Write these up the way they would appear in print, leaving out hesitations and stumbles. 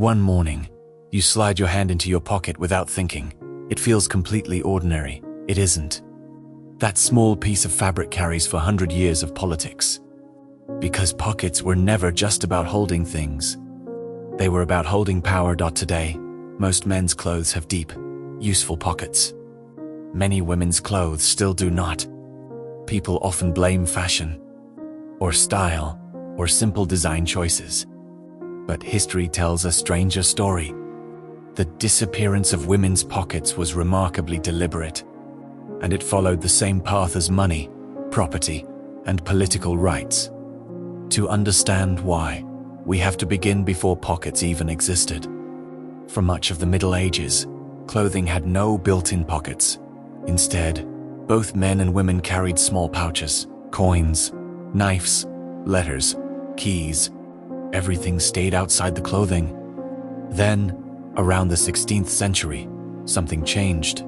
One morning, you slide your hand into your pocket without thinking. It feels completely ordinary. It isn't. That small piece of fabric carries for 100 years of politics. Because pockets were never just about holding things. They were about holding power. Today, most men's clothes have deep, useful pockets. Many women's clothes still do not. People often blame fashion, or style, or simple design choices. But history tells a stranger story. The disappearance of women's pockets was remarkably deliberate, and it followed the same path as money, property, and political rights. To understand why, we have to begin before pockets even existed. For much of the Middle Ages, clothing had no built-in pockets. Instead, both men and women carried small pouches, coins, knives, letters, keys. Everything stayed outside the clothing. Then, around the 16th century, something changed.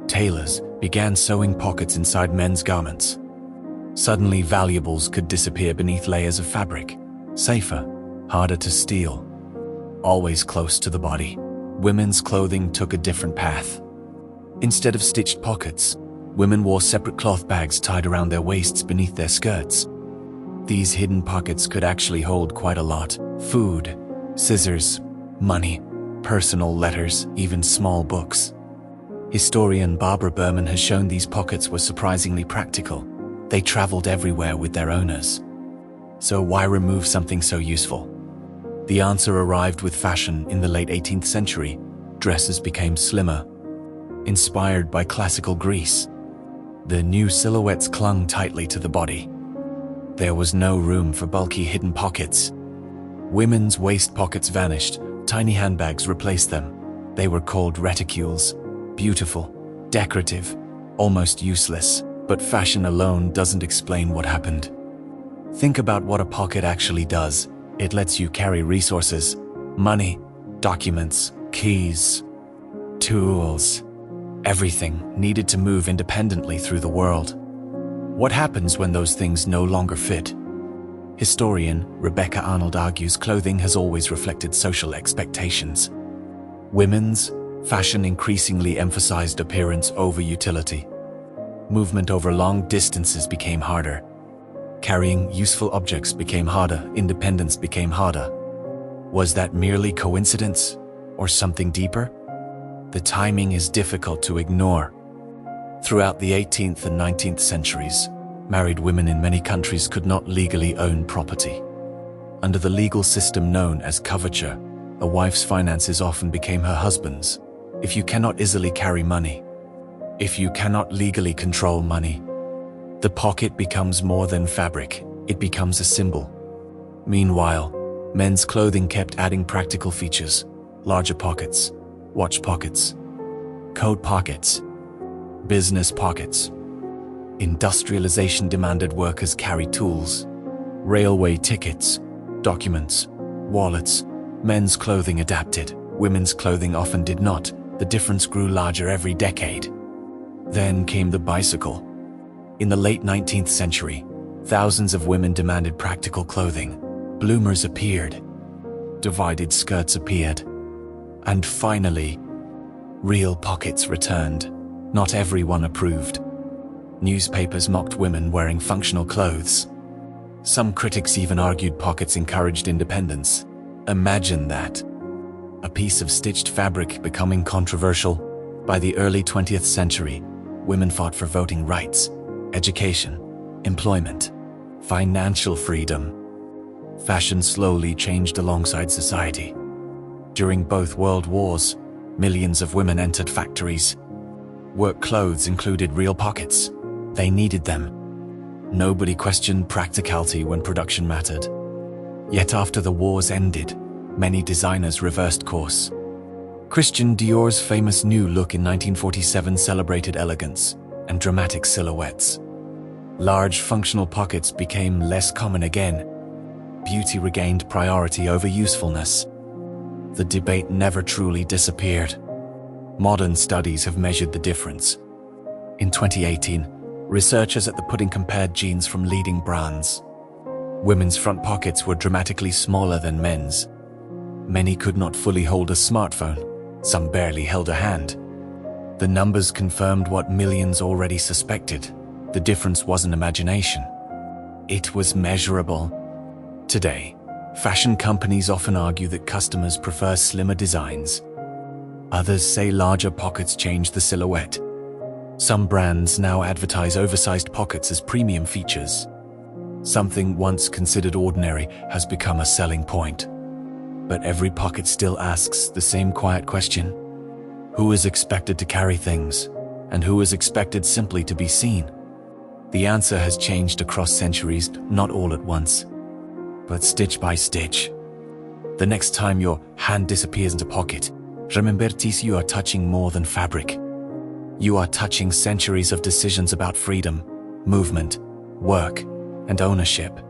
Tailors began sewing pockets inside men's garments. Suddenly, valuables could disappear beneath layers of fabric, safer, harder to steal. Always close to the body, women's clothing took a different path. Instead of stitched pockets, women wore separate cloth bags tied around their waists beneath their skirts. These hidden pockets could actually hold quite a lot: food, scissors, money, personal letters, even small books. Historian Barbara Burman has shown these pockets were surprisingly practical. They traveled everywhere with their owners. So why remove something so useful? The answer arrived with fashion in the late 18th century. Dresses became slimmer. Inspired by classical Greece, the new silhouettes clung tightly to the body. There was no room for bulky hidden pockets. Women's waist pockets vanished. Tiny handbags replaced them. They were called reticules. Beautiful, decorative, almost useless. But fashion alone doesn't explain what happened. Think about what a pocket actually does. It lets you carry resources, money, documents, keys, tools, everything needed to move independently through the world. What happens when those things no longer fit? Historian Rebecca Arnold argues clothing has always reflected social expectations. Women's fashion increasingly emphasized appearance over utility. Movement over long distances became harder. Carrying useful objects became harder. Independence became harder. Was that merely coincidence or something deeper? The timing is difficult to ignore. Throughout the 18th and 19th centuries, married women in many countries could not legally own property. Under the legal system known as coverture, a wife's finances often became her husband's. If you cannot easily carry money, if you cannot legally control money, the pocket becomes more than fabric, it becomes a symbol. Meanwhile, men's clothing kept adding practical features: larger pockets, watch pockets, coat pockets, business pockets. Industrialization demanded workers carry tools, railway tickets, documents, wallets. Men's clothing adapted, women's clothing often did not. The difference grew larger every decade. Then came the bicycle. In the late 19th century, thousands of women demanded practical clothing. Bloomers appeared. Divided skirts appeared. And finally, real pockets returned. Not everyone approved. Newspapers mocked women wearing functional clothes. Some critics even argued pockets encouraged independence. Imagine that. A piece of stitched fabric becoming controversial. By the early 20th century, women fought for voting rights, education, employment, financial freedom. Fashion slowly changed alongside society. During both world wars, millions of women entered factories. Work clothes included real pockets. They needed them. Nobody questioned practicality when production mattered. Yet after the wars ended, many designers reversed course. Christian Dior's famous new look in 1947 celebrated elegance and dramatic silhouettes. Large functional pockets became less common again. Beauty regained priority over usefulness. The debate never truly disappeared. Modern studies have measured the difference. In 2018, researchers at the Pudding compared jeans from leading brands. Women's front pockets were dramatically smaller than men's. Many could not fully hold a smartphone. Some barely held a hand. The numbers confirmed what millions already suspected. The difference wasn't imagination. It was measurable. Today, fashion companies often argue that customers prefer slimmer designs. Others say larger pockets change the silhouette. Some brands now advertise oversized pockets as premium features. Something once considered ordinary has become a selling point. But every pocket still asks the same quiet question: who is expected to carry things, and who is expected simply to be seen? The answer has changed across centuries, not all at once, but stitch by stitch. The next time your hand disappears into a pocket, remember this: you are touching more than fabric. You are touching centuries of decisions about freedom, movement, work, and ownership.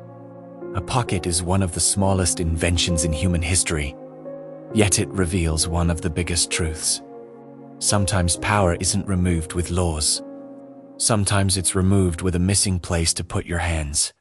A pocket is one of the smallest inventions in human history, yet it reveals one of the biggest truths. Sometimes power isn't removed with laws. Sometimes it's removed with a missing place to put your hands.